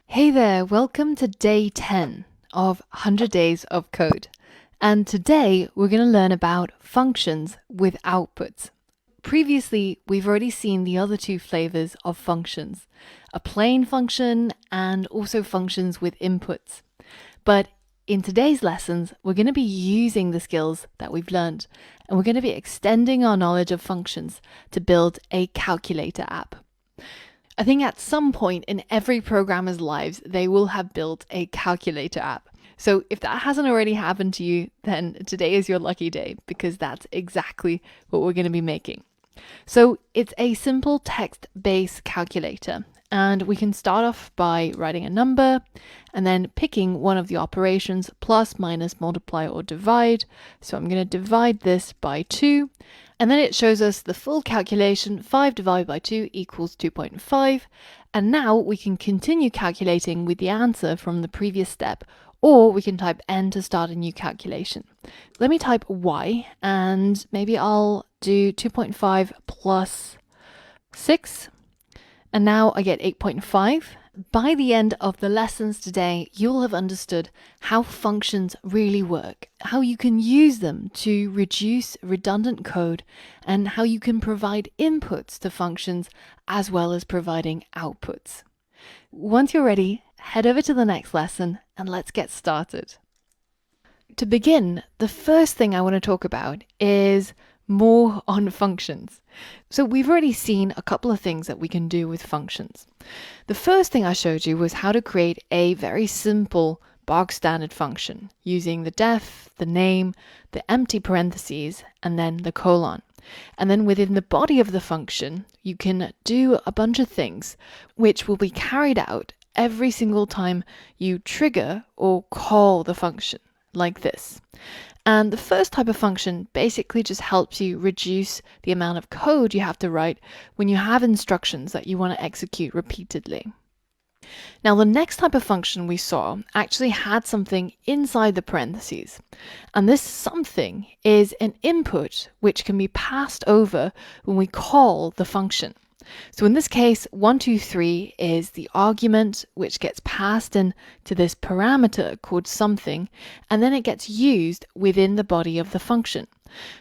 Hey there, welcome to day 10 of 100 Days of Code. And today we're going to learn about functions with outputs. Previously, we've already seen the other two flavors of functions, a plain function and also functions with inputs. But in today's lessons, we're going to be using the skills that we've learned, and we're going to be extending our knowledge of functions to build a calculator app. I think at some point in every programmer's lives, they will have built a calculator app. So if that hasn't already happened to you, then today is your lucky day, because that's exactly what we're going to be making. So it's a simple text-based calculator, and we can start off by writing a number and then picking one of the operations: plus, minus, multiply, or divide. So I'm going to divide this by 2. And then it shows us the full calculation: 5 divided by 2 equals 2.5. And now we can continue calculating with the answer from the previous step, or we can type n to start a new calculation. Let me type y, and maybe I'll do 2.5 plus 6. And now I get 8.5. By the end of the lessons today, you'll have understood how functions really work, how you can use them to reduce redundant code, and how you can provide inputs to functions as well as providing outputs. Once you're ready, head over to the next lesson and let's get started. To begin, the first thing I want to talk about is more on functions. So we've already seen a couple of things that we can do with functions. The first thing I showed you was how to create a very simple bog standard function using the def, the name, the empty parentheses, and then the colon. And then within the body of the function, you can do a bunch of things which will be carried out every single time you trigger or call the function, like this. And the first type of function basically just helps you reduce the amount of code you have to write when you have instructions that you want to execute repeatedly. Now, the next type of function we saw actually had something inside the parentheses. And this something is an input which can be passed over when we call the function. So in this case, 1, 2, 3 is the argument which gets passed in to this parameter called something, and then it gets used within the body of the function.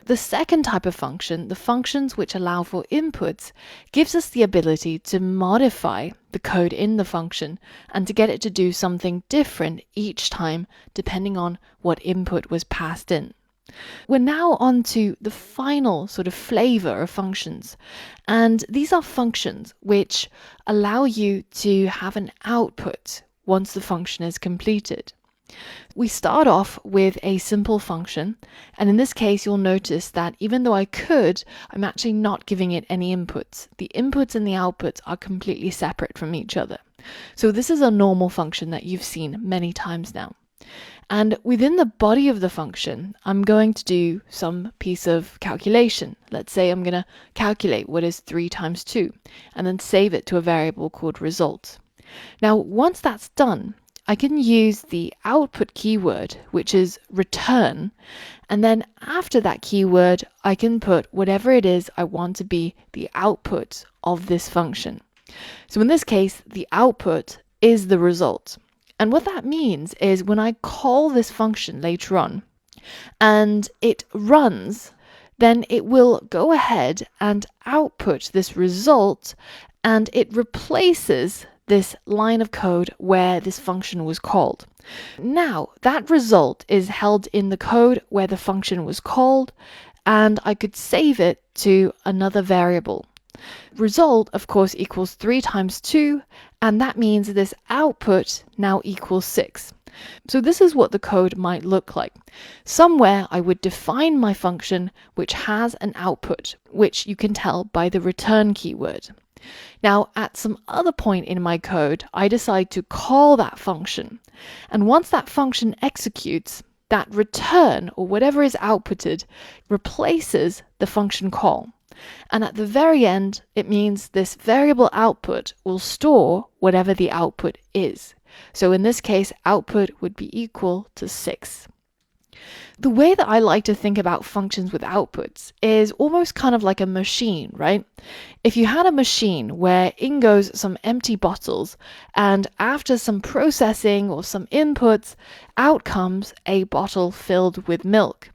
The second type of function, the functions which allow for inputs, gives us the ability to modify the code in the function and to get it to do something different each time depending on what input was passed in. We're now on to the final sort of flavor of functions, and these are functions which allow you to have an output once the function is completed. We start off with a simple function, and in this case you'll notice that even though I'm actually not giving it any inputs. The inputs and the outputs are completely separate from each other. So this is a normal function that you've seen many times now. And within the body of the function, I'm going to do some piece of calculation. Let's say I'm going to calculate what is 3 times 2 and then save it to a variable called result. Now, once that's done, I can use the output keyword, which is return, and then after that keyword, I can put whatever it is I want to be the output of this function. So in this case, the output is the result. And what that means is when I call this function later on and it runs, then it will go ahead and output this result, and it replaces this line of code where this function was called. Now, that result is held in the code where the function was called, and I could save it to another variable. Result, of course, equals 3 times 2, and that means this output now equals 6. So this is what the code might look like. Somewhere I would define my function which has an output, which you can tell by the return keyword. Now, at some other point in my code, I decide to call that function. And once that function executes, that return, or whatever is outputted, replaces the function call. And at the very end, it means this variable output will store whatever the output is. So in this case, output would be equal to 6. The way that I like to think about functions with outputs is almost kind of like a machine, right? If you had a machine where in goes some empty bottles, and after some processing or some inputs, out comes a bottle filled with milk.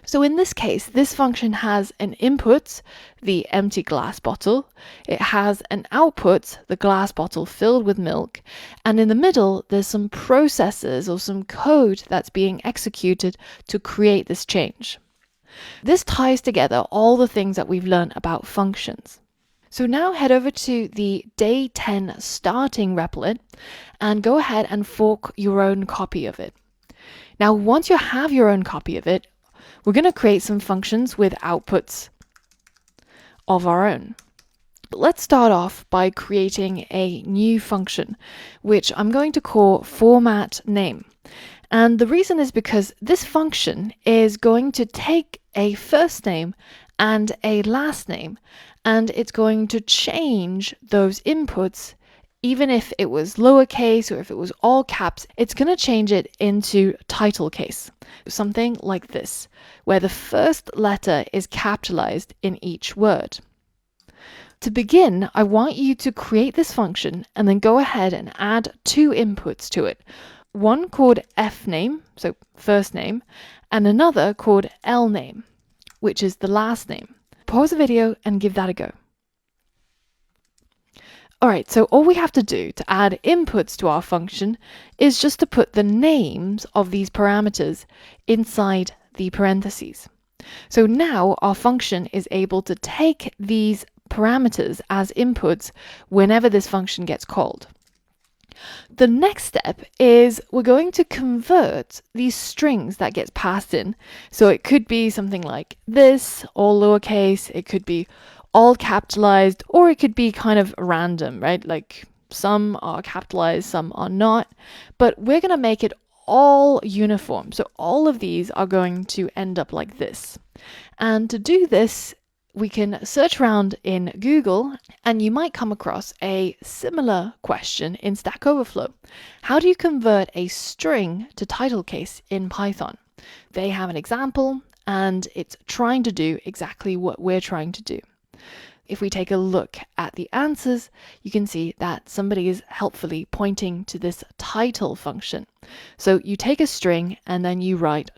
So in this case, this function has an input, the empty glass bottle. It has an output, the glass bottle filled with milk. And in the middle, there's some processes or some code that's being executed to create this change. This ties together all the things that we've learned about functions. So now head over to the day 10 starting Replit and go ahead and fork your own copy of it. Now, once you have your own copy of it, we're going to create some functions with outputs of our own. Let's start off by creating a new function, which I'm going to call format name. And the reason is because this function is going to take a first name and a last name, and it's going to change those inputs. Even if it was lowercase or if it was all caps, it's going to change it into title case. Something like this, where the first letter is capitalized in each word. To begin, I want you to create this function and then go ahead and add two inputs to it. One called fname, so first name, and another called lname, which is the last name. Pause the video and give that a go. Alright, so all we have to do to add inputs to our function is just to put the names of these parameters inside the parentheses. So now our function is able to take these parameters as inputs whenever this function gets called. The next step is we're going to convert these strings that gets passed in. So it could be something like this, all lowercase, it could be all capitalized, or it could be kind of random, right? Like some are capitalized, some are not, but we're going to make it all uniform. So all of these are going to end up like this. And to do this, we can search around in Google and you might come across a similar question in Stack Overflow. How do you convert a string to title case in Python? They have an example and it's trying to do exactly what we're trying to do. If we take a look at the answers, you can see that somebody is helpfully pointing to this title function. So you take a string and then you write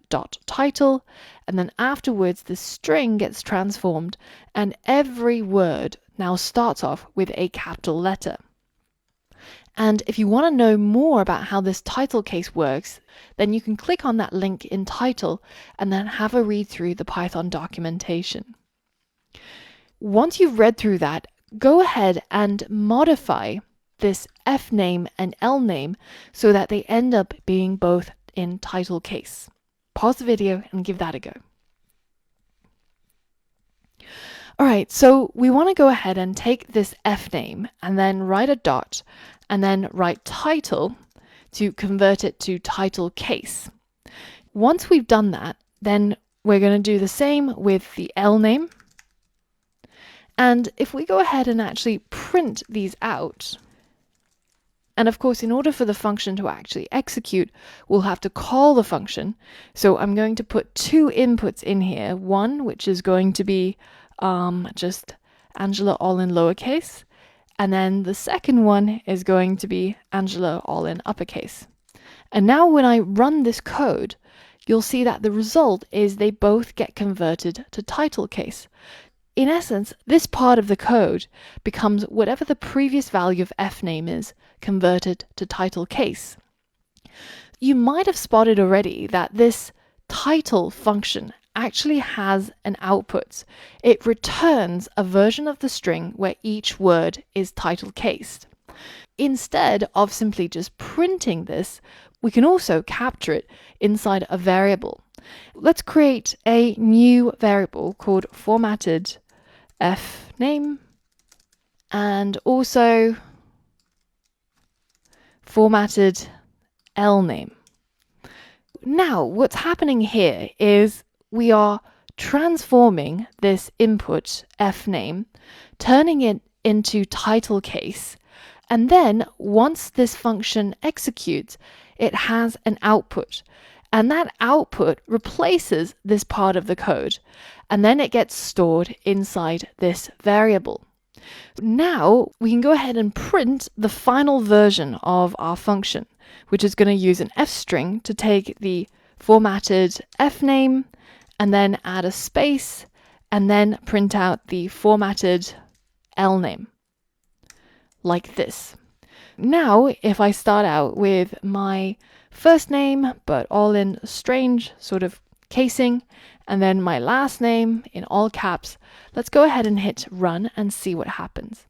.title, and then afterwards the string gets transformed and every word now starts off with a capital letter. And if you want to know more about how this title case works, then you can click on that link in title and then have a read through the Python documentation. Once you've read through that, go ahead and modify this fname and lname so that they end up being both in title case. Pause the video and give that a go. Alright, so we want to go ahead and take this fname and then write a dot and then write title to convert it to title case. Once we've done that, then we're going to do the same with the lname. And if we go ahead and actually print these out, and of course, in order for the function to actually execute, we'll have to call the function. So I'm going to put two inputs in here. One, which is going to be just Angela all in lowercase. And then the second one is going to be Angela all in uppercase. And now when I run this code, you'll see that the result is they both get converted to title case. In essence, this part of the code becomes whatever the previous value of fname is converted to title case. You might have spotted already that this title function actually has an output. It returns a version of the string where each word is title cased. Instead of simply just printing this, we can also capture it inside a variable. Let's create a new variable called formatted fname and also formatted lname. Now, what's happening here is we are transforming this input fname, turning it into title case, and then once this function executes, it has an output. and that output replaces this part of the code, and then it gets stored inside this variable. Now we can go ahead and print the final version of our function, which is going to use an f string to take the formatted f name and then add a space and then print out the formatted L name, like this. Now, if I start out with my first name, but all in strange sort of casing, and then my last name in all caps, let's go ahead and hit run and see what happens.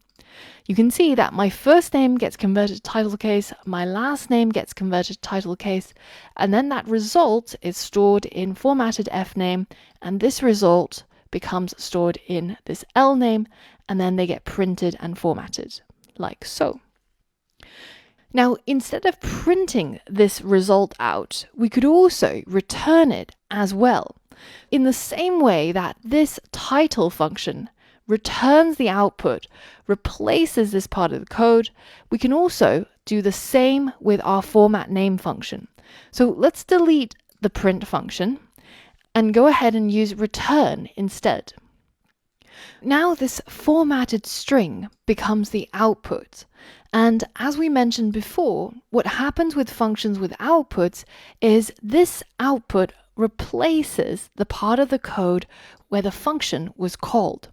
You can see that my first name gets converted to title case, my last name gets converted to title case, and then that result is stored in formatted f name, and this result becomes stored in this L name, and then they get printed and formatted, like so. Now, instead of printing this result out, we could also return it as well. In the same way that this title function returns the output, replaces this part of the code, we can also do the same with our format name function. So let's delete the print function and go ahead and use return instead. Now this formatted string becomes the output. And as we mentioned before, what happens with functions with outputs is this output replaces the part of the code where the function was called.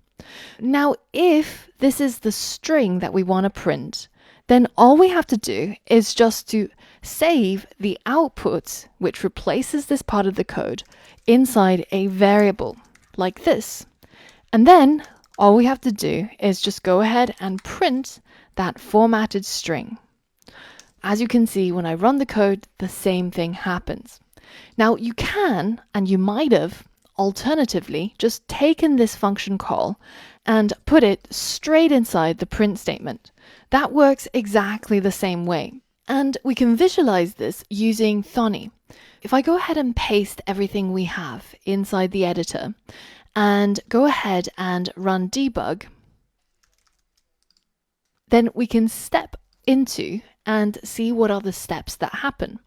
Now, if this is the string that we want to print, then all we have to do is just to save the output, which replaces this part of the code, inside a variable like this. And then all we have to do is just go ahead and print that formatted string. As you can see, when I run the code, the same thing happens. Now you can, and you might have, alternatively, just taken this function call and put it straight inside the print statement. That works exactly the same way. And we can visualize this using Thonny. If I go ahead and paste everything we have inside the editor and go ahead and run debug, then we can step into and see what are the steps that happen.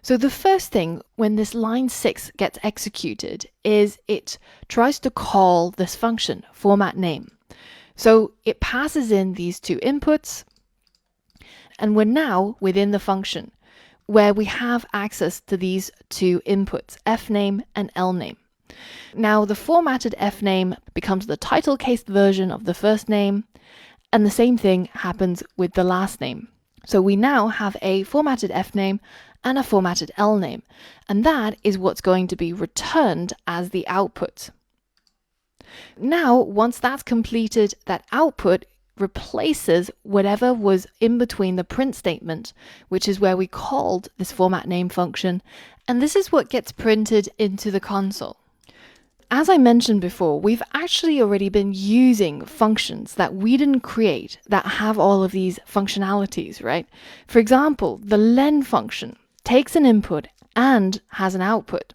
So the first thing when this line 6 gets executed is it tries to call this function, format name. So it passes in these two inputs, and we're now within the function where we have access to these two inputs, f name and L name. Now the formatted f name becomes the title case version of the first name, and the same thing happens with the last name. So we now have a formatted f name and a formatted L name, and that is what's going to be returned as the output. Now, once that's completed, that output replaces whatever was in between the print statement, which is where we called this format name function, and this is what gets printed into the console. As I mentioned before, we've actually already been using functions that we didn't create that have all of these functionalities, right? For example, the len function takes an input and has an output.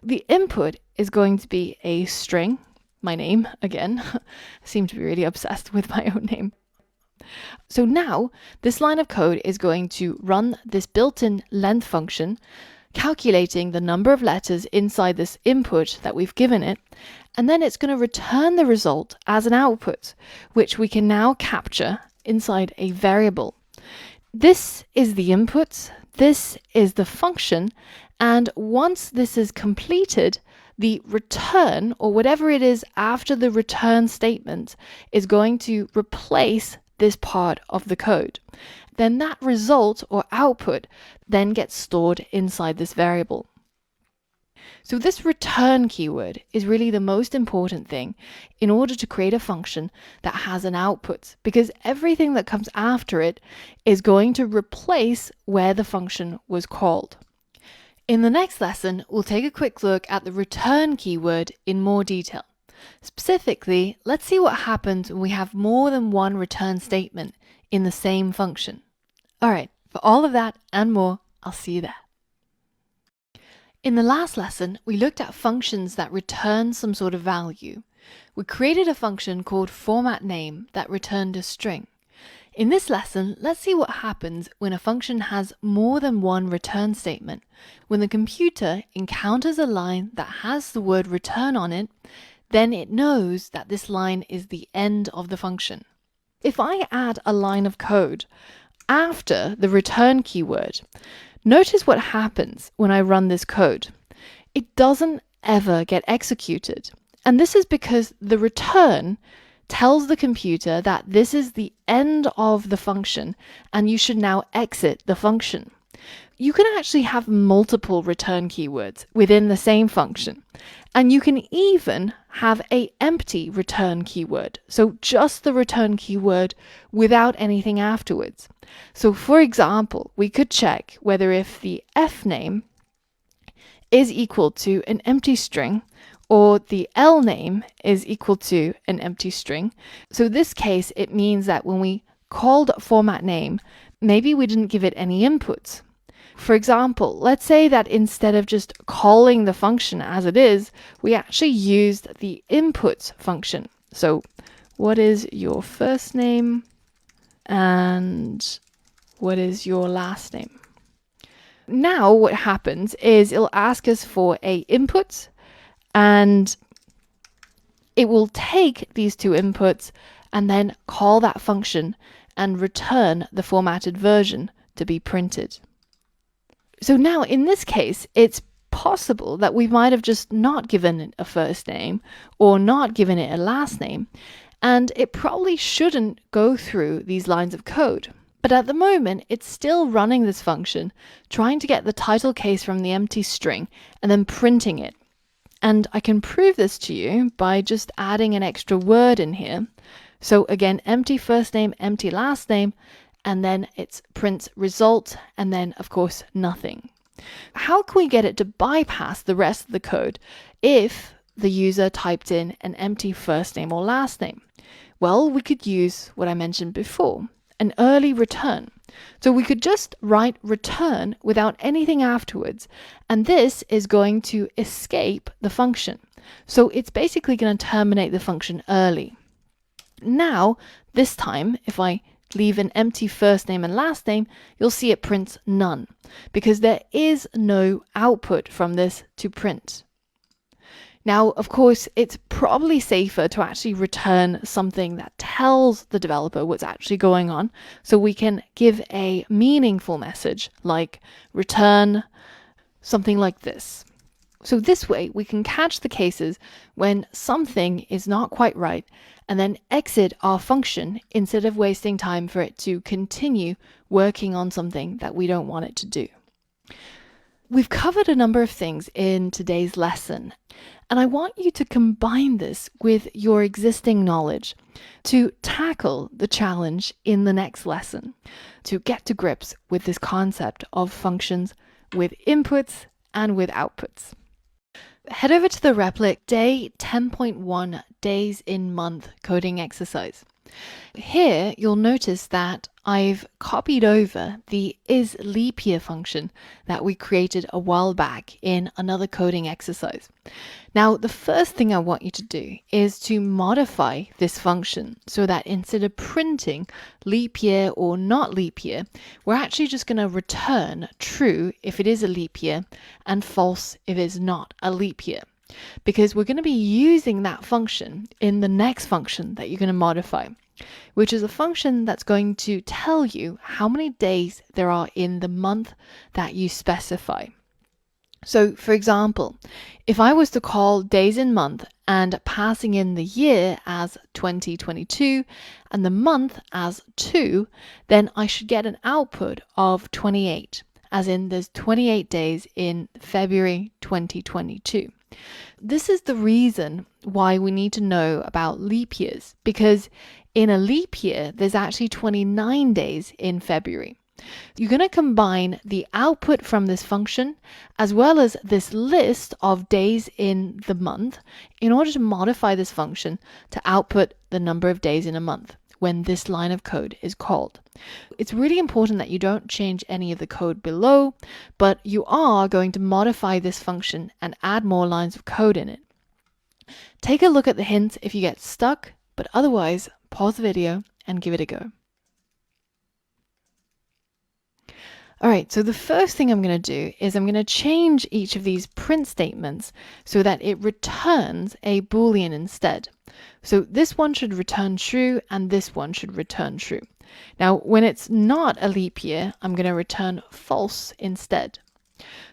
The input is going to be a string, my name again. I seem to be really obsessed with my own name. So now this line of code is going to run this built-in length function, calculating the number of letters inside this input that we've given it, and then it's going to return the result as an output, which we can now capture inside a variable. This is the input, this is the function, and once this is completed, the return, or whatever it is after the return statement, is going to replace this part of the code. Then that result or output then gets stored inside this variable. So this return keyword is really the most important thing in order to create a function that has an output, because everything that comes after it is going to replace where the function was called. In the next lesson, we'll take a quick look at the return keyword in more detail. Specifically, let's see what happens when we have more than one return statement in the same function. Alright, for all of that and more, I'll see you there. In the last lesson, we looked at functions that return some sort of value. We created a function called format name that returned a string. In this lesson, let's see what happens when a function has more than one return statement. When the computer encounters a line that has the word return on it, then it knows that this line is the end of the function. If I add a line of code after the return keyword, notice what happens when I run this code. It doesn't ever get executed. And this is because the return tells the computer that this is the end of the function and you should now exit the function. You can actually have multiple return keywords within the same function, and you can even have an empty return keyword, so just the return keyword without anything afterwards. So for example, we could check whether if the f name is equal to an empty string or the L name is equal to an empty string. So in this case, it means that when we called format name, maybe we didn't give it any inputs. For example, let's say that instead of just calling the function as it is, we actually used the inputs function. So what is your first name and what is your last name? Now what happens is it'll ask us for a input, and it will take these two inputs and then call that function and return the formatted version to be printed. So now in this case, it's possible that we might have just not given it a first name or not given it a last name, and it probably shouldn't go through these lines of code. But at the moment, it's still running this function, trying to get the title case from the empty string and then printing it. And I can prove this to you by just adding an extra word in here. So again, empty first name, empty last name, and then it prints result, and then of course nothing. How can we get it to bypass the rest of the code if the user typed in an empty first name or last name? Well, we could use what I mentioned before, an early return. So we could just write return without anything afterwards, and this is going to escape the function. So it's basically going to terminate the function early. Now, this time, if I leave an empty first name and last name, you'll see it prints none, because there is no output from this to print. Now, of course, it's probably safer to actually return something that tells the developer what's actually going on, so we can give a meaningful message like return something like this. So this way we can catch the cases when something is not quite right and then exit our function instead of wasting time for it to continue working on something that we don't want it to do. We've covered a number of things in today's lesson, and I want you to combine this with your existing knowledge to tackle the challenge in the next lesson, to get to grips with this concept of functions with inputs and with outputs. Head over to the Replit Day 10.1 Days in Month coding exercise. Here you'll notice that I've copied over the isLeapYear function that we created a while back in another coding exercise. Now, the first thing I want you to do is to modify this function so that instead of printing leap year or not leap year, we're actually just going to return true if it is a leap year and false if it's not a leap year. Because we're going to be using that function in the next function that you're going to modify, which is a function that's going to tell you how many days there are in the month that you specify. So, for example, if I was to call days in month and passing in the year as 2022 and the month as 2, then I should get an output of 28, as in there's 28 days in February 2022. This is the reason why we need to know about leap years, because in a leap year, there's actually 29 days in February. You're going to combine the output from this function as well as this list of days in the month in order to modify this function to output the number of days in a month when this line of code is called. It's really important that you don't change any of the code below, but you are going to modify this function and add more lines of code in it. Take a look at the hints if you get stuck, but otherwise, pause the video and give it a go. All right, so the first thing I'm going to do is I'm going to change each of these print statements so that it returns a Boolean instead. So this one should return true and this one should return true. Now, when it's not a leap year, I'm going to return false instead.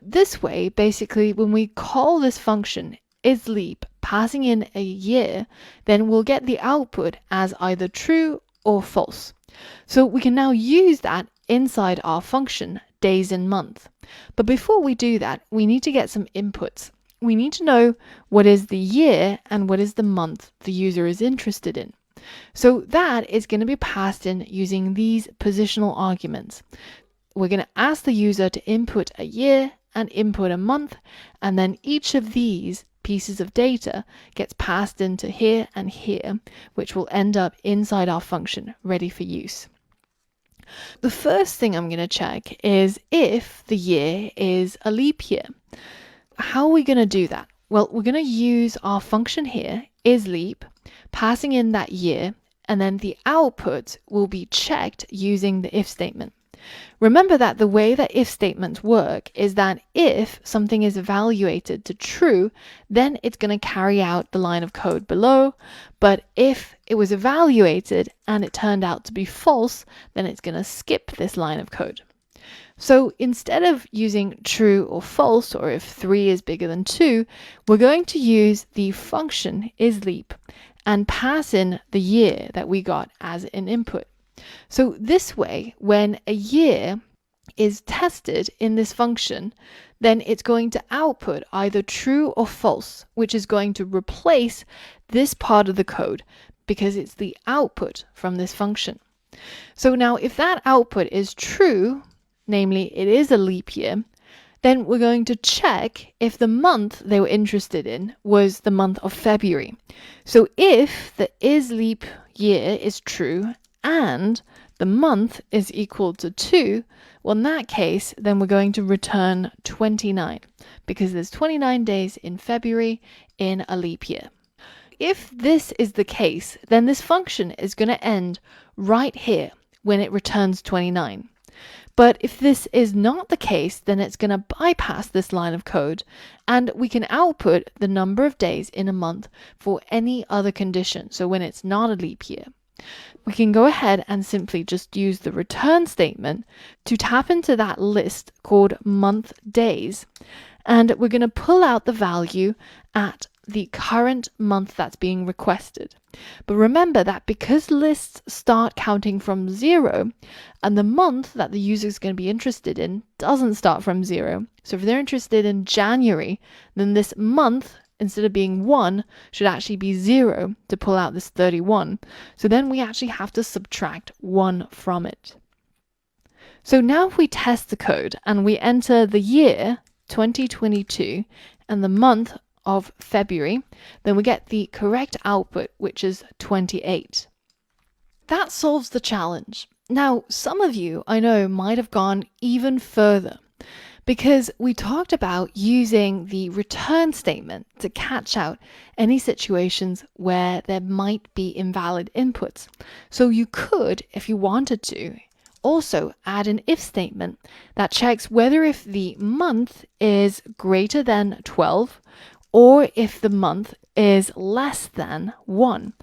This way, basically, when we call this function isLeap passing in a year, then we'll get the output as either true or false. So we can now use that inside our function days in month. But before we do that, we need to get some inputs. We need to know what is the year and what is the month the user is interested in. So that is going to be passed in using these positional arguments. We're going to ask the user to input a year and input a month, and then each of these pieces of data gets passed into here and here, which will end up inside our function ready for use. The first thing I'm going to check is if the year is a leap year. How are we going to do that? Well, we're going to use our function here, isLeap, passing in that year, and then the output will be checked using the if statement. Remember that the way that if statements work is that if something is evaluated to true, then it's going to carry out the line of code below. But if it was evaluated and it turned out to be false, then it's going to skip this line of code. So instead of using true or false, or if 3 is bigger than 2, we're going to use the function isLeap and pass in the year that we got as an input. So this way, when a year is tested in this function, then it's going to output either true or false, which is going to replace this part of the code because it's the output from this function. So now if that output is true, namely it is a leap year, then we're going to check if the month they were interested in was the month of February. So if the isLeap year is true and the month is equal to 2, well, in that case, then we're going to return 29 because there's 29 days in February in a leap year. If this is the case, then this function is going to end right here when it returns 29. But if this is not the case, then it's going to bypass this line of code and we can output the number of days in a month for any other condition. So when it's not a leap year, we can go ahead and simply just use the return statement to tap into that list called month days. And we're going to pull out the value at the current month that's being requested. But remember that because lists start counting from 0 and the month that the user is going to be interested in doesn't start from 0. So if they're interested in January, then this month, instead of being 1, should actually be 0 to pull out this 31. So then we actually have to subtract 1 from it. So now if we test the code and we enter the year 2022 and the month of February, then we get the correct output, which is 28. That solves the challenge. Now, some of you I know might have gone even further, because we talked about using the return statement to catch out any situations where there might be invalid inputs. So you could, if you wanted to, also add an if statement that checks whether if the month is greater than 12 or if the month is less than 1.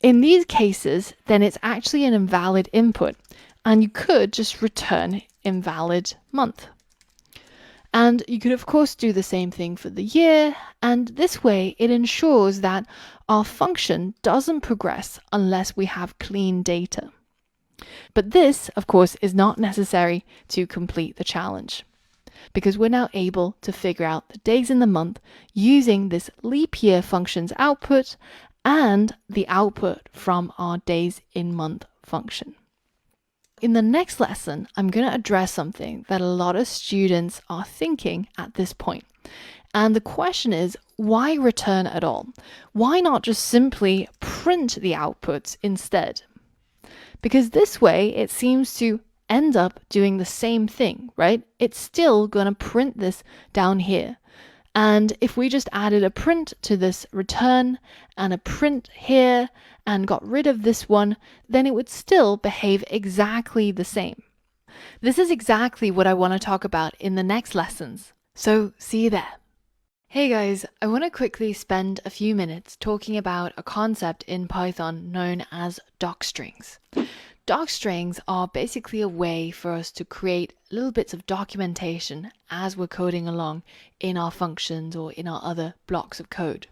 In these cases, then it's actually an invalid input, and you could just return invalid month. And you could, of course, do the same thing for the year, and this way it ensures that our function doesn't progress unless we have clean data. But this, of course, is not necessary to complete the challenge, because we're now able to figure out the days in the month using this leap year function's output and the output from our days in month function. In the next lesson, I'm going to address something that a lot of students are thinking at this point. And the question is, why return at all? Why not just simply print the outputs instead? Because this way it seems to end up doing the same thing, right? It's still going to print this down here. And if we just added a print to this return and a print here and got rid of this one, then it would still behave exactly the same. This is exactly what I want to talk about in the next lessons. So see you there. Hey guys, I want to quickly spend a few minutes talking about a concept in Python known as docstrings. Docstrings are basically a way for us to create little bits of documentation as we're coding along in our functions or in our other blocks of code.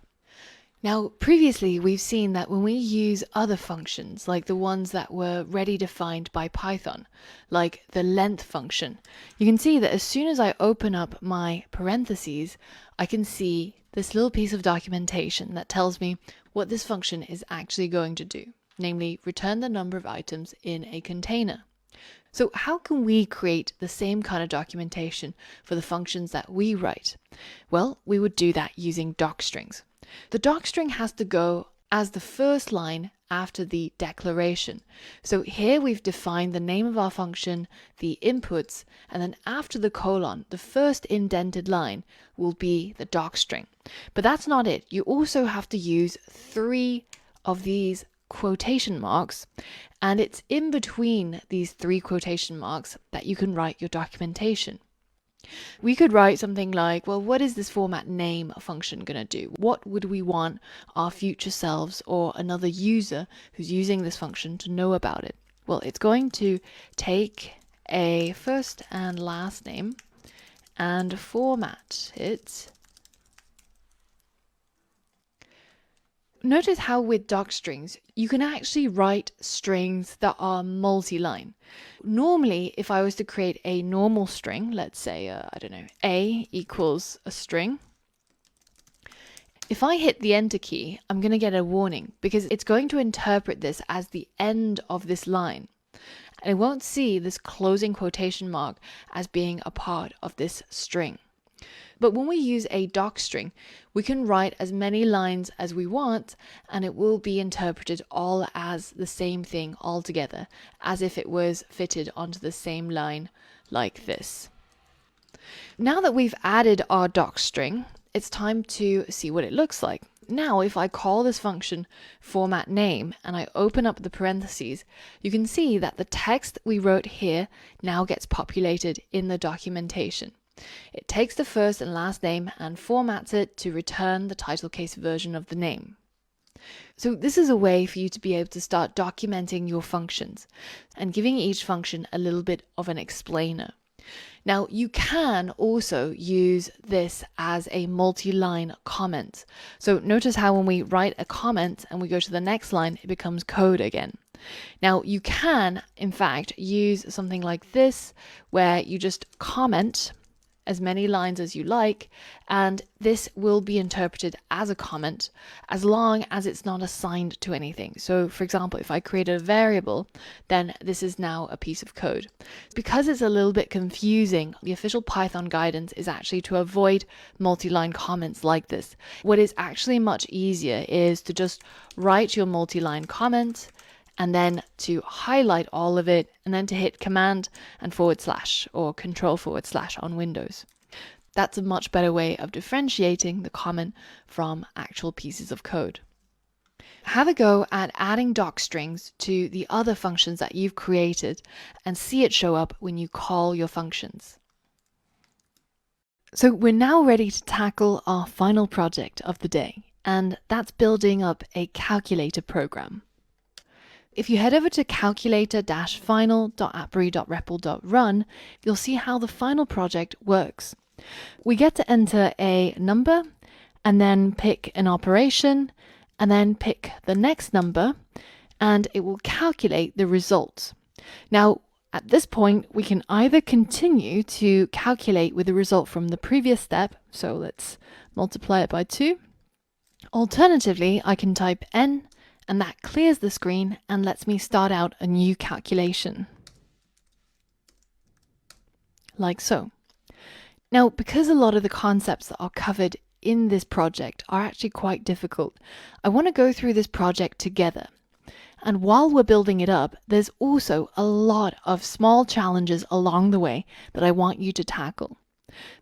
Now, previously we've seen that when we use other functions, like the ones that were already defined by Python, like the length function, you can see that as soon as I open up my parentheses, I can see this little piece of documentation that tells me what this function is actually going to do, namely return the number of items in a container. So how can we create the same kind of documentation for the functions that we write? Well, we would do that using docstrings. The docstring has to go as the first line after the declaration. So here we've defined the name of our function, the inputs, and then after the colon, the first indented line will be the docstring. But that's not it. You also have to use 3 of these quotation marks, and it's in between these 3 quotation marks that you can write your documentation. We could write something like, well, what is this format name function going to do? What would we want our future selves or another user who's using this function to know about it? Well, it's going to take a first and last name and format it. Notice how with docstrings, you can actually write strings that are multi-line. Normally, if I was to create a normal string, let's say, I don't know, A equals a string. If I hit the enter key, I'm going to get a warning because it's going to interpret this as the end of this line. And it won't see this closing quotation mark as being a part of this string. But when we use a docstring, we can write as many lines as we want, and it will be interpreted all as the same thing altogether, as if it was fitted onto the same line like this. Now that we've added our docstring, it's time to see what it looks like. Now, if I call this function format name and I open up the parentheses, you can see that the text we wrote here now gets populated in the documentation. It takes the first and last name and formats it to return the title case version of the name. So this is a way for you to be able to start documenting your functions and giving each function a little bit of an explainer. Now, you can also use this as a multi-line comment. So notice how when we write a comment and we go to the next line, it becomes code again. Now, you can, in fact, use something like this where you just comment as many lines as you like, and this will be interpreted as a comment as long as it's not assigned to anything. So for example, if I create a variable, then this is now a piece of code. Because it's a little bit confusing, the official Python guidance is actually to avoid multi-line comments like this. What is actually much easier is to just write your multi-line comment and then to highlight all of it, and then to hit Command and / or Control / on Windows. That's a much better way of differentiating the comment from actual pieces of code. Have a go at adding docstrings to the other functions that you've created and see it show up when you call your functions. So we're now ready to tackle our final project of the day, and that's building up a calculator program. If you head over to calculator-final.apri.repl.run, you'll see how the final project works. We get to enter a number and then pick an operation and then pick the next number, and it will calculate the results. Now, at this point, we can either continue to calculate with the result from the previous step, so let's multiply it by 2. Alternatively, I can type n, and that clears the screen and lets me start out a new calculation. Like so. Now, because a lot of the concepts that are covered in this project are actually quite difficult, I want to go through this project together. And while we're building it up, there's also a lot of small challenges along the way that I want you to tackle.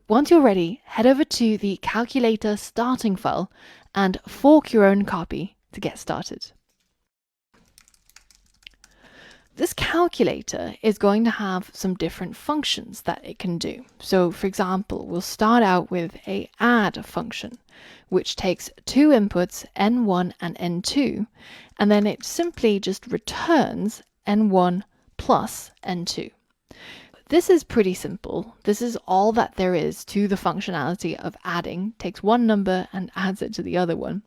Once you're ready, head over to the calculator starting file and fork your own copy to get started. This calculator is going to have some different functions that it can do. So for example, we'll start out with a add function, which takes two inputs, n1 and n2, and then it simply just returns n1 plus n2. This is pretty simple. This is all that there is to the functionality of adding. Takes one number and adds it to the other one.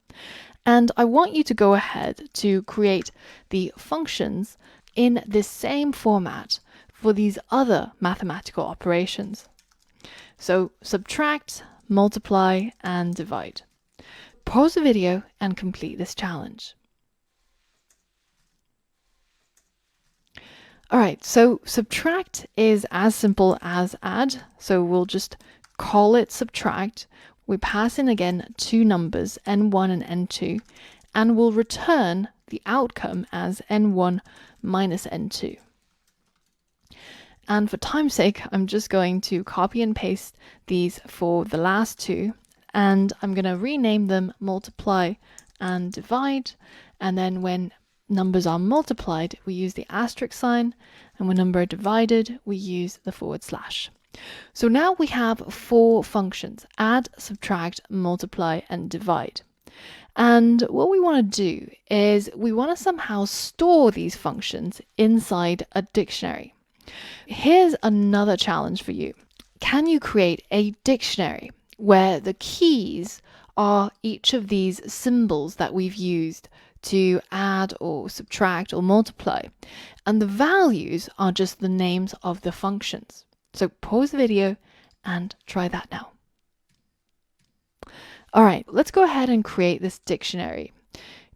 And I want you to go ahead to create the functions in this same format for these other mathematical operations. So subtract, multiply, and divide. Pause the video and complete this challenge. All right, so subtract is as simple as add. So we'll just call it subtract. We pass in again two numbers, n1 and n2, and we'll return the outcome as n1 minus n2. And for time's sake, I'm just going to copy and paste these for the last two, and I'm going to rename them multiply and divide. And then when numbers are multiplied, we use the asterisk sign, and when number are divided, we use the /. So now we have four functions: add, subtract, multiply, and divide. And what we want to do is we want to somehow store these functions inside a dictionary. Here's another challenge for you. Can you create a dictionary where the keys are each of these symbols that we've used to add or subtract or multiply, and the values are just the names of the functions? So pause the video and try that now. All right, let's go ahead and create this dictionary.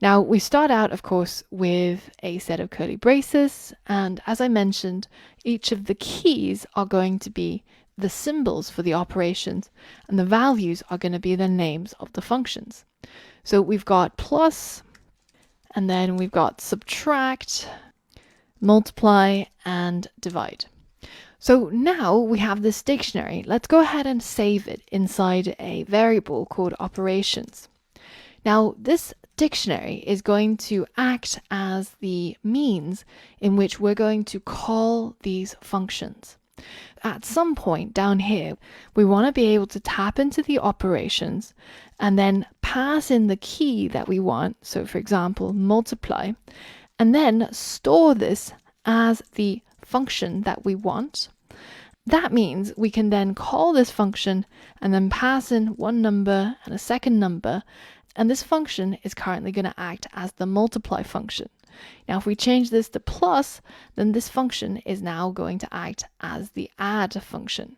Now we start out, of course, with a set of curly braces, and as I mentioned, each of the keys are going to be the symbols for the operations, and the values are going to be the names of the functions. So we've got plus, and then we've got subtract, multiply, and divide. So now we have this dictionary. Let's go ahead and save it inside a variable called operations. Now this dictionary is going to act as the means in which we're going to call these functions. At some point down here, we want to be able to tap into the operations and then pass in the key that we want. So for example, multiply, and then store this as the function that we want. That means we can then call this function and then pass in one number and a second number, and this function is currently going to act as the multiply function. Now if we change this to plus, then this function is now going to act as the add function.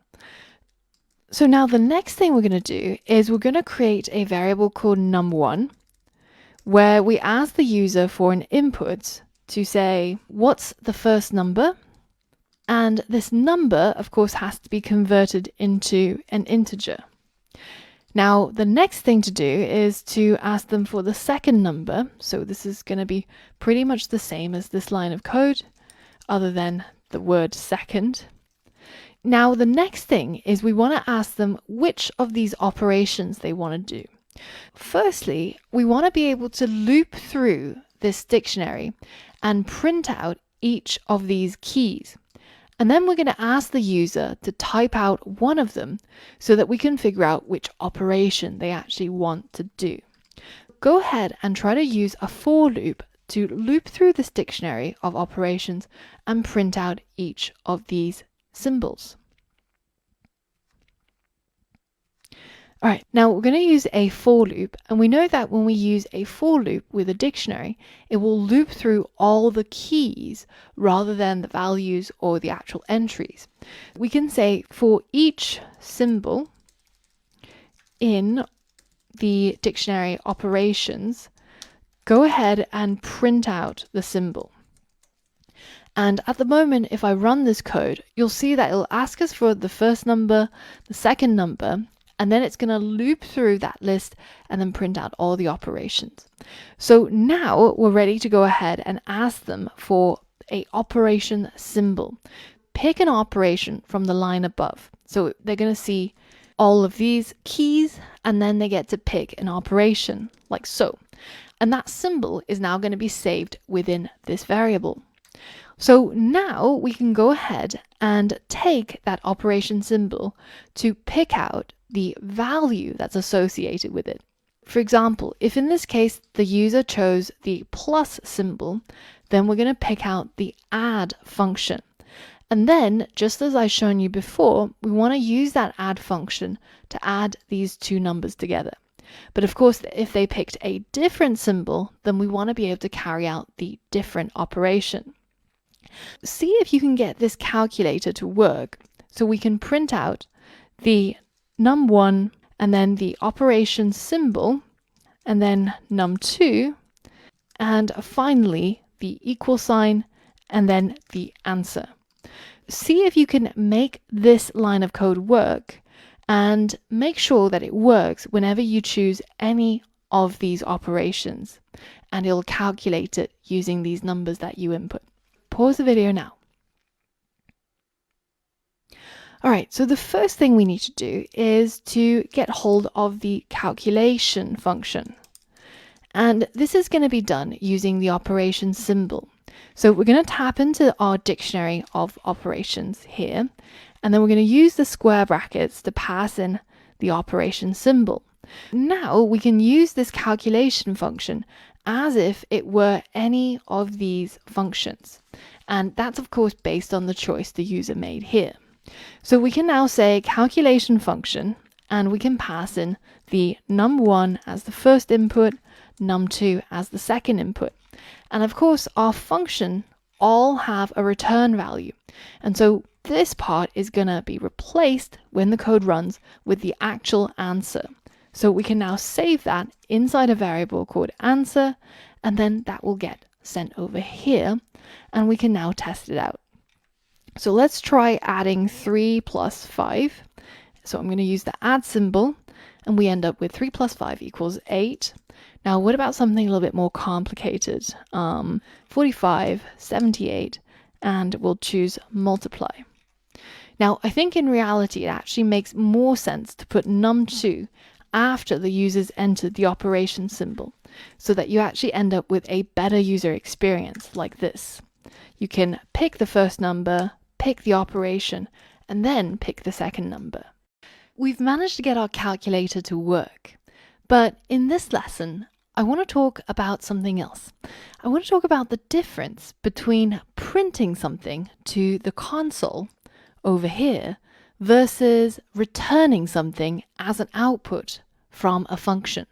So now the next thing we're going to do is we're going to create a variable called num1, where we ask the user for an input to say, what's the first number? And this number, of course, has to be converted into an integer. Now, the next thing to do is to ask them for the second number. So this is going to be pretty much the same as this line of code, other than the word second. Now, the next thing is we want to ask them which of these operations they want to do. Firstly, we want to be able to loop through this dictionary and print out each of these keys. And then we're going to ask the user to type out one of them so that we can figure out which operation they actually want to do. Go ahead and try to use a for loop to loop through this dictionary of operations and print out each of these symbols. All right, now we're going to use a for loop, and we know that when we use a for loop with a dictionary, it will loop through all the keys rather than the values or the actual entries. We can say for each symbol in the dictionary operations, go ahead and print out the symbol. And at the moment, if I run this code, you'll see that it'll ask us for the first number, the second number, and then it's going to loop through that list and then print out all the operations. So now we're ready to go ahead and ask them for an operation symbol. Pick an operation from the line above. So they're going to see all of these keys, and then they get to pick an operation like so. And that symbol is now going to be saved within this variable. So now we can go ahead and take that operation symbol to pick out the value that's associated with it. For example, if in this case the user chose the plus symbol, then we're going to pick out the add function. And then, just as I've shown you before, we want to use that add function to add these two numbers together. But of course, if they picked a different symbol, then we want to be able to carry out the different operation. See if you can get this calculator to work so we can print out the num1 and then the operation symbol and then num2 and finally the equal sign and then the answer. See if you can make this line of code work and make sure that it works whenever you choose any of these operations, and it'll calculate it using these numbers that you input. Pause the video now. All right, so the first thing we need to do is to get hold of the calculation function. And this is going to be done using the operation symbol. So we're going to tap into our dictionary of operations here, and then we're going to use the square brackets to pass in the operation symbol. Now we can use this calculation function as if it were any of these functions. And that's of course based on the choice the user made here. So we can now say calculation function, and we can pass in the num1 as the first input, num2 as the second input. And of course our function all have a return value. And so this part is going to be replaced when the code runs with the actual answer. So we can now save that inside a variable called answer, and then that will get sent over here, and we can now test it out. So let's try adding 3 plus 5. So I'm going to use the add symbol, and we end up with 3 plus 5 equals 8. Now what about something a little bit more complicated? 45, 78, and we'll choose multiply. Now I think in reality it actually makes more sense to put num2 after the users entered the operation symbol, so that you actually end up with a better user experience like this. You can pick the first number, pick the operation, and then pick the second number. We've managed to get our calculator to work, but in this lesson I want to talk about something else. I want to talk about the difference between printing something to the console over here versus returning something as an output from a function.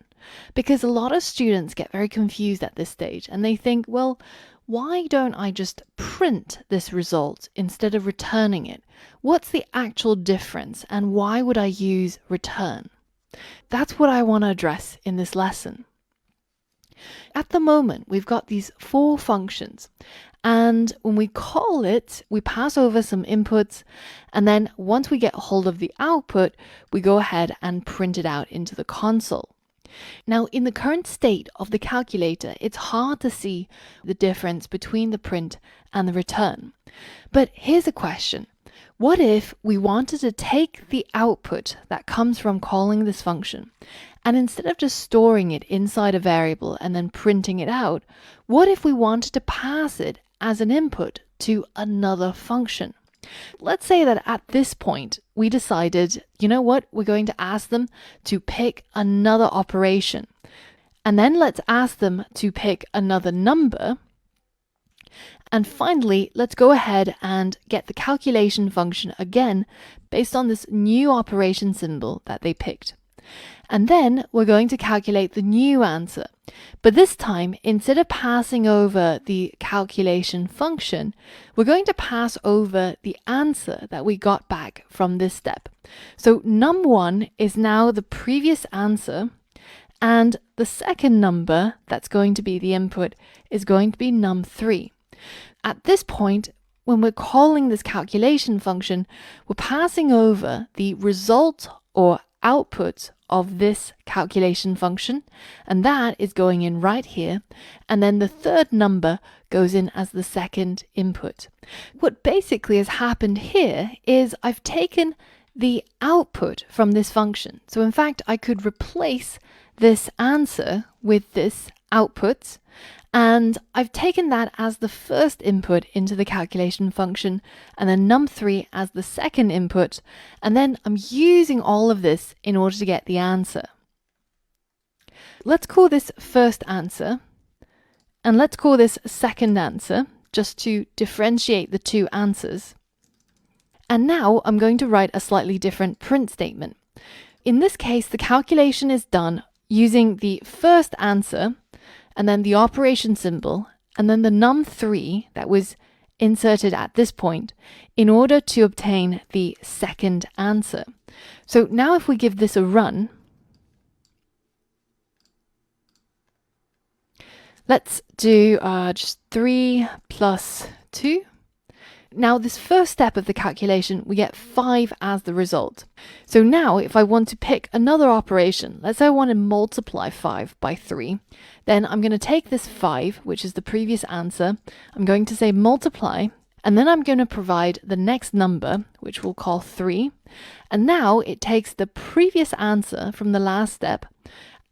Because a lot of students get very confused at this stage and they think, well, why don't I just print this result instead of returning it? What's the actual difference and why would I use return? That's what I want to address in this lesson. At the moment, we've got these 4 functions, and when we call it, we pass over some inputs, and then once we get hold of the output, we go ahead and print it out into the console. Now, in the current state of the calculator, it's hard to see the difference between the print and the return. But here's a question. What if we wanted to take the output that comes from calling this function, and instead of just storing it inside a variable and then printing it out, what if we wanted to pass it as an input to another function? Let's say that at this point we decided, you know what, we're going to ask them to pick another operation. And then let's ask them to pick another number. And finally, let's go ahead and get the calculation function again based on this new operation symbol that they picked. And then we're going to calculate the new answer. But this time, instead of passing over the calculation function, we're going to pass over the answer that we got back from this step. So num1 is now the previous answer, and the second number that's going to be the input is going to be num3. At this point, when we're calling this calculation function, we're passing over the result or output of this calculation function, and that is going in right here, and then the third number goes in as the second input. What basically has happened here is I've taken the output from this function. So in fact, I could replace this answer with this output, And I've taken that as the first input into the calculation function, and then num3 as the second input, and then I'm using all of this in order to get the answer. Let's call this first answer, and let's call this second answer, just to differentiate the two answers. And now I'm going to write a slightly different print statement. In this case, the calculation is done using the first answer, and then the operation symbol, and then the num3 that was inserted at this point in order to obtain the second answer. So now if we give this a run, let's do just 3 plus 2. Now this first step of the calculation, we get 5 as the result. So now if I want to pick another operation, let's say I want to multiply 5 by 3, then I'm going to take this 5, which is the previous answer, I'm going to say multiply, and then I'm going to provide the next number, which we'll call 3, and now it takes the previous answer from the last step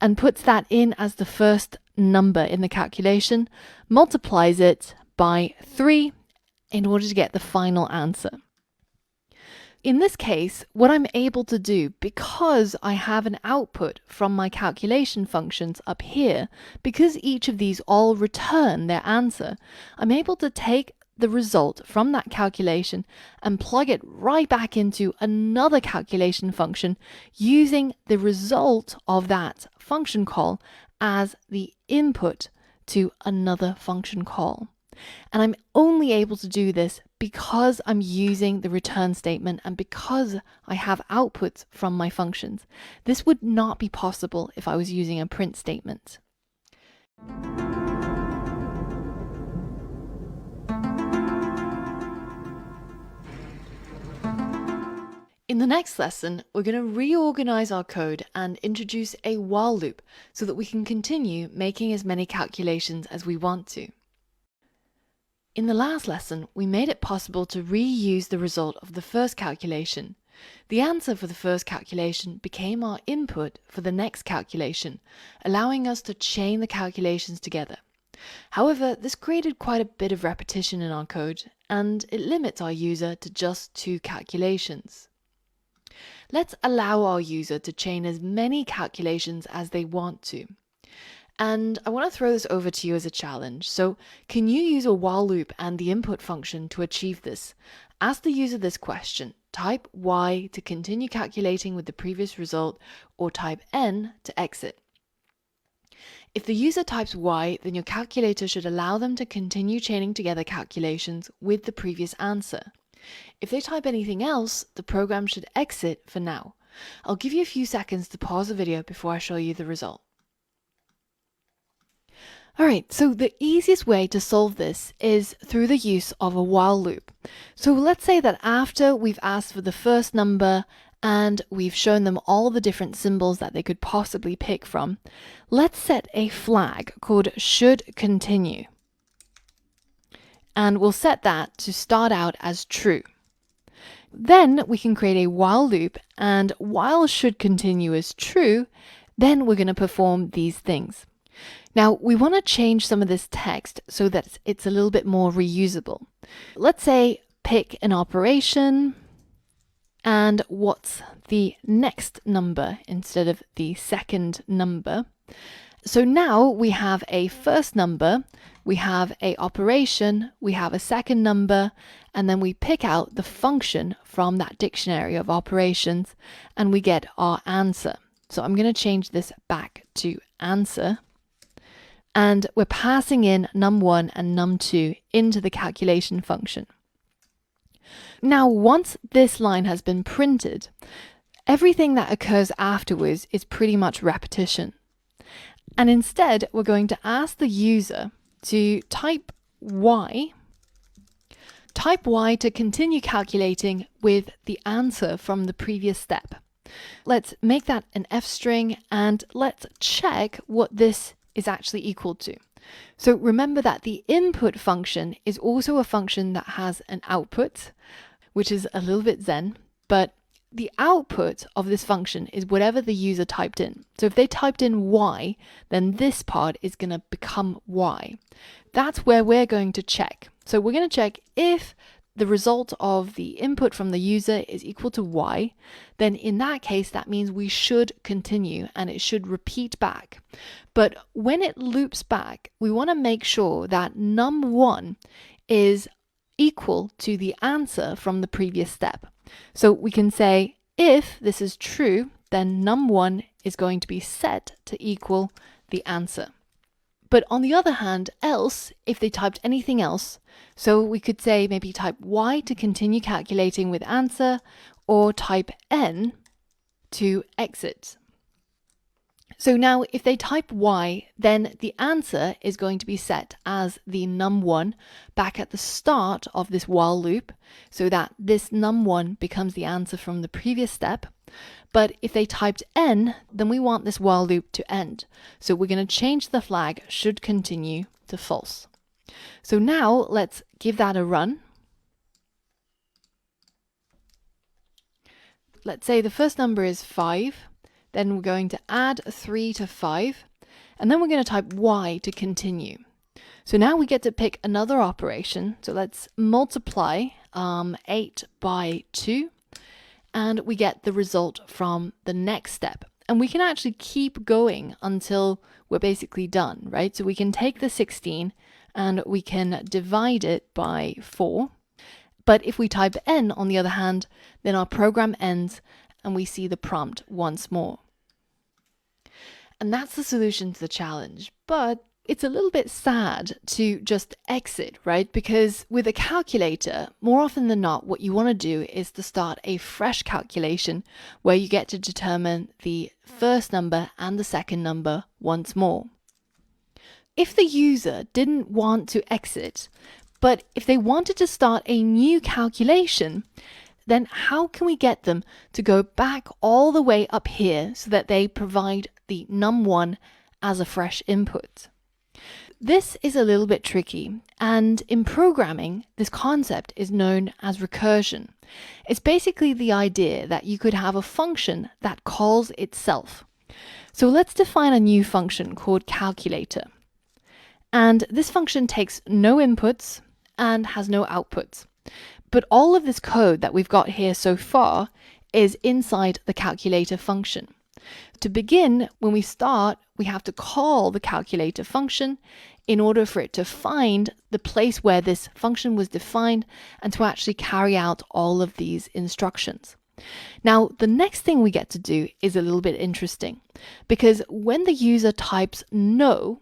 and puts that in as the first number in the calculation, multiplies it by 3, in order to get the final answer. In this case, what I'm able to do, because I have an output from my calculation functions up here, because each of these all return their answer, I'm able to take the result from that calculation and plug it right back into another calculation function using the result of that function call as the input to another function call. And I'm only able to do this because I'm using the return statement and because I have outputs from my functions. This would not be possible if I was using a print statement. In the next lesson, we're going to reorganize our code and introduce a while loop so that we can continue making as many calculations as we want to. In the last lesson, we made it possible to reuse the result of the first calculation. The answer for the first calculation became our input for the next calculation, allowing us to chain the calculations together. However, this created quite a bit of repetition in our code, and it limits our user to just 2 calculations. Let's allow our user to chain as many calculations as they want to. And I want to throw this over to you as a challenge. So can you use a while loop and the input function to achieve this? Ask the user this question. Type Y to continue calculating with the previous result, or type N to exit. If the user types Y, then your calculator should allow them to continue chaining together calculations with the previous answer. If they type anything else, the program should exit for now. I'll give you a few seconds to pause the video before I show you the result. Alright, so the easiest way to solve this is through the use of a while loop. So let's say that after we've asked for the first number and we've shown them all the different symbols that they could possibly pick from, let's set a flag called should continue. And we'll set that to start out as true. Then we can create a while loop, and while should continue as true, then we're going to perform these things. Now, we want to change some of this text so that it's a little bit more reusable. Let's say pick an operation and what's the next number instead of the second number. So now we have a first number, we have a operation, we have a second number, and then we pick out the function from that dictionary of operations and we get our answer. So I'm going to change this back to answer. And we're passing in num1 and num2 into the calculation function. Now, once this line has been printed, everything that occurs afterwards is pretty much repetition. And instead, we're going to ask the user to type Y to continue calculating with the answer from the previous step. Let's make that an F string and let's check what this is actually equal to. So remember that the input function is also a function that has an output, which is a little bit Zen, but The output of this function is whatever the user typed in. So if they typed in y, then this part is going to become y. That's where we're going to check. So we're going to check if the result of the input from the user is equal to y, then in that case, that means we should continue and it should repeat back. But when it loops back, we want to make sure that num1 is equal to the answer from the previous step. So we can say if this is true, then num1 is going to be set to equal the answer. But on the other hand, else, if they typed anything else, so we could say maybe type y to continue calculating with answer, or type n to exit. So now if they type y, then the answer is going to be set as the num1 back at the start of this while loop, so that this num1 becomes the answer from the previous step. But if they typed n, then we want this while loop to end. So we're going to change the flag should continue to false. So now let's give that a run. Let's say the first number is 5. Then we're going to add 3 to 5, and then we're going to type y to continue. So now we get to pick another operation. So let's multiply 8 by 2, and we get the result from the next step. And we can actually keep going until we're basically done, right? So we can take the 16 and we can divide it by 4. But if we type n, on the other hand, then our program ends and we see the prompt once more. And that's the solution to the challenge. But it's a little bit sad to just exit, right? Because with a calculator, more often than not, what you want to do is to start a fresh calculation where you get to determine the first number and the second number once more. If the user didn't want to exit, but if they wanted to start a new calculation, then how can we get them to go back all the way up here so that they provide the num1 as a fresh input? This is a little bit tricky, and in programming, this concept is known as recursion. It's basically the idea that you could have a function that calls itself. So let's define a new function called calculator. And this function takes no inputs and has no outputs. But all of this code that we've got here so far is inside the calculator function. To begin, when we start, we have to call the calculator function in order for it to find the place where this function was defined and to actually carry out all of these instructions. Now, the next thing we get to do is a little bit interesting, because when the user types no,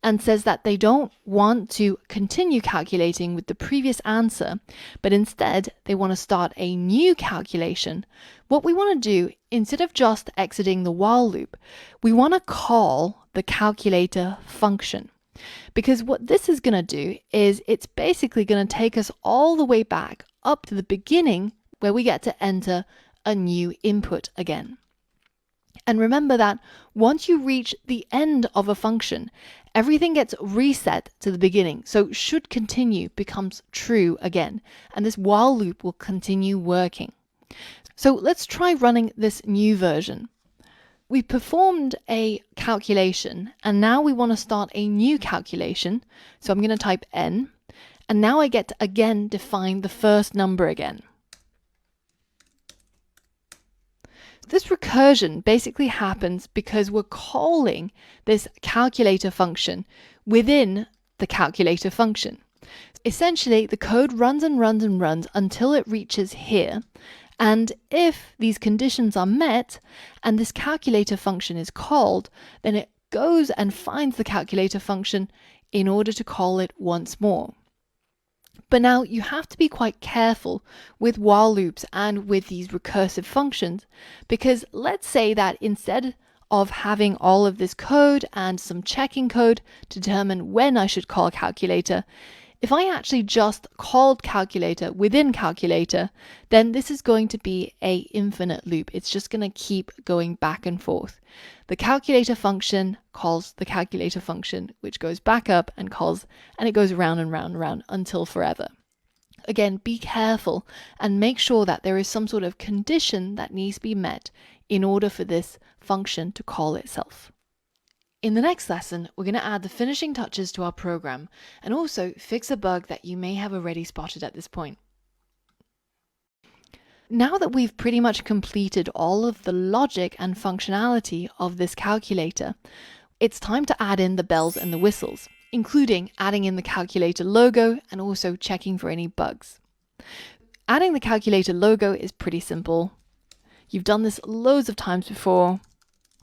and says that they don't want to continue calculating with the previous answer, but instead they want to start a new calculation, what we want to do, instead of just exiting the while loop, we want to call the calculator function. Because what this is going to do is it's basically going to take us all the way back up to the beginning where we get to enter a new input again. And remember that once you reach the end of a function, everything gets reset to the beginning. So should continue becomes true again, and this while loop will continue working. So let's try running this new version. We performed a calculation, and now we want to start a new calculation. So I'm going to type n, and now I get to again define the first number again. This recursion basically happens because we're calling this calculator function within the calculator function. Essentially, the code runs and runs and runs until it reaches here. And if these conditions are met and this calculator function is called, then it goes and finds the calculator function in order to call it once more. But now you have to be quite careful with while loops and with these recursive functions, because let's say that instead of having all of this code and some checking code to determine when I should call calculator, if I actually just called calculator within calculator, then this is going to be an infinite loop. It's just going to keep going back and forth. The calculator function calls the calculator function, which goes back up and calls, and it goes around and round and round until forever. Again, be careful and make sure that there is some sort of condition that needs to be met in order for this function to call itself. In the next lesson, we're going to add the finishing touches to our program and also fix a bug that you may have already spotted at this point. Now that we've pretty much completed all of the logic and functionality of this calculator, it's time to add in the bells and the whistles, including adding in the calculator logo and also checking for any bugs. Adding the calculator logo is pretty simple. You've done this loads of times before.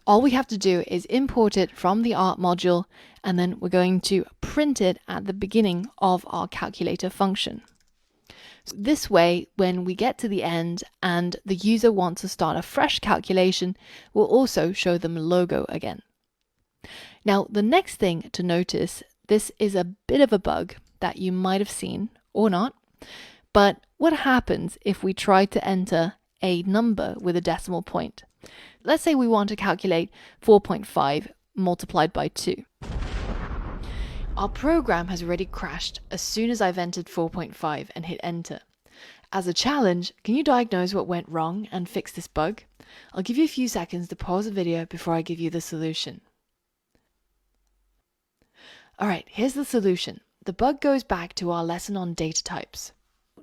All we have to do is import it from the art module, and then we're going to print it at the beginning of our calculator function. So this way, when we get to the end and the user wants to start a fresh calculation, we'll also show them a logo again. Now, the next thing to notice, this is a bit of a bug that you might have seen or not, but what happens if we try to enter a number with a decimal point? Let's say we want to calculate 4.5 multiplied by 2. Our program has already crashed as soon as I've entered 4.5 and hit enter. As a challenge, can you diagnose what went wrong and fix this bug? I'll give you a few seconds to pause the video before I give you the solution. Alright, here's the solution. The bug goes back to our lesson on data types.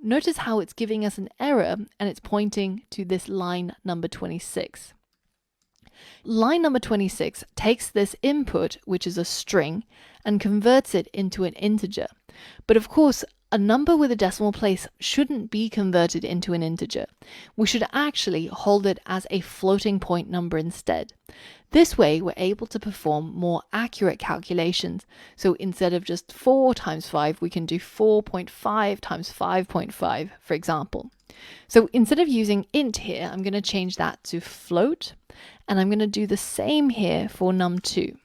Notice how it's giving us an error and it's pointing to this line number 26. Line number 26 takes this input, which is a string, and converts it into an integer. But of course, a number with a decimal place shouldn't be converted into an integer. We should actually hold it as a floating point number instead. This way, we're able to perform more accurate calculations. So instead of just 4 times 5, we can do 4.5 times 5.5, for example. So instead of using int here, I'm going to change that to float, and I'm going to do the same here for num2.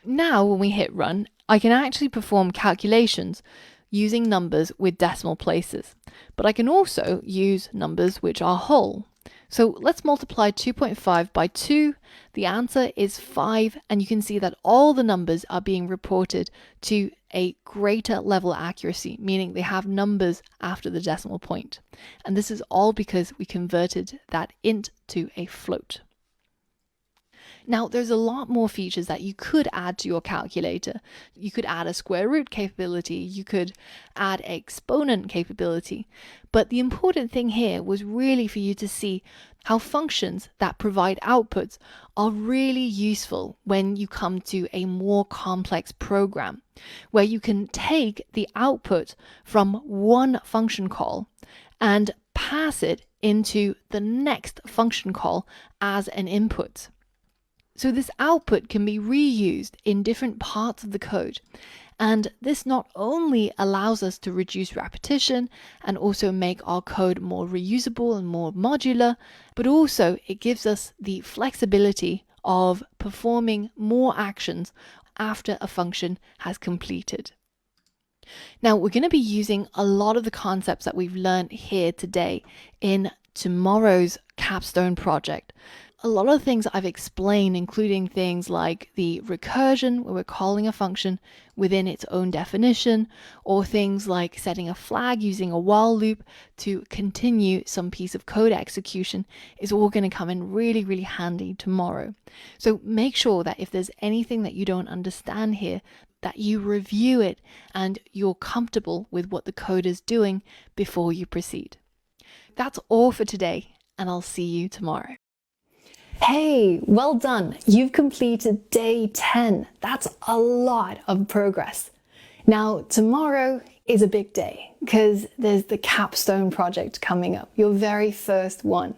Now, when we hit run, I can actually perform calculations using numbers with decimal places, but I can also use numbers which are whole. So let's multiply 2.5 by 2. The answer is 5, and you can see that all the numbers are being reported to a greater level of accuracy, meaning they have numbers after the decimal point. And this is all because we converted that int to a float. Now, there's a lot more features that you could add to your calculator. You could add a square root capability, you could add exponent capability, but the important thing here was really for you to see how functions that provide outputs are really useful when you come to a more complex program, where you can take the output from one function call and pass it into the next function call as an input. So this output can be reused in different parts of the code. And this not only allows us to reduce repetition and also make our code more reusable and more modular, but also it gives us the flexibility of performing more actions after a function has completed. Now, we're going to be using a lot of the concepts that we've learned here today in tomorrow's capstone project. A lot of things I've explained, including things like the recursion, where we're calling a function within its own definition, or things like setting a flag using a while loop to continue some piece of code execution, is all going to come in really, really handy tomorrow. So make sure that if there's anything that you don't understand here, that you review it and you're comfortable with what the code is doing before you proceed. That's all for today, and I'll see you tomorrow. Hey, well done. You've completed day 10. That's a lot of progress. Now, tomorrow is a big day because there's the capstone project coming up, your very first one.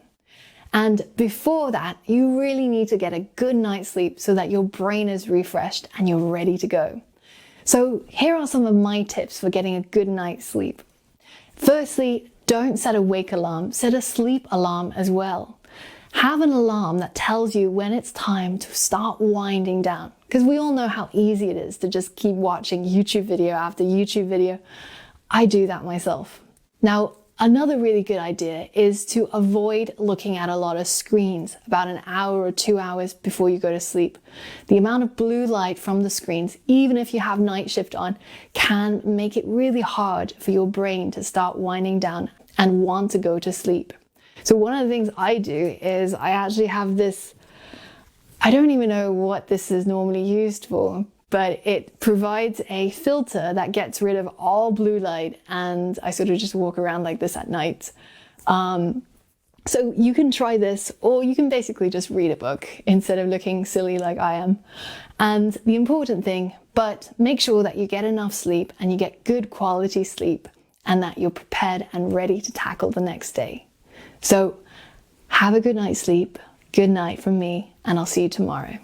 And before that, you really need to get a good night's sleep so that your brain is refreshed and you're ready to go. So here are some of my tips for getting a good night's sleep. Firstly, don't set a wake alarm, set a sleep alarm as well. Have an alarm that tells you when it's time to start winding down, because we all know how easy it is to just keep watching YouTube video after YouTube video. I do that myself. Now, Another really good idea is to avoid looking at a lot of screens about an hour or 2 hours before you go to sleep. The amount of blue light from the screens, even if you have night shift on, can make it really hard for your brain to start winding down and want to go to sleep. So one of the things I do is I actually have this, I don't even know what this is normally used for, but it provides a filter that gets rid of all blue light, and I sort of just walk around like this at night. So you can try this, or you can basically just read a book instead of looking silly like I am. And the important thing, but make sure that you get enough sleep and you get good quality sleep and that you're prepared and ready to tackle the next day. So have a good night's sleep, good night from me, and I'll see you tomorrow.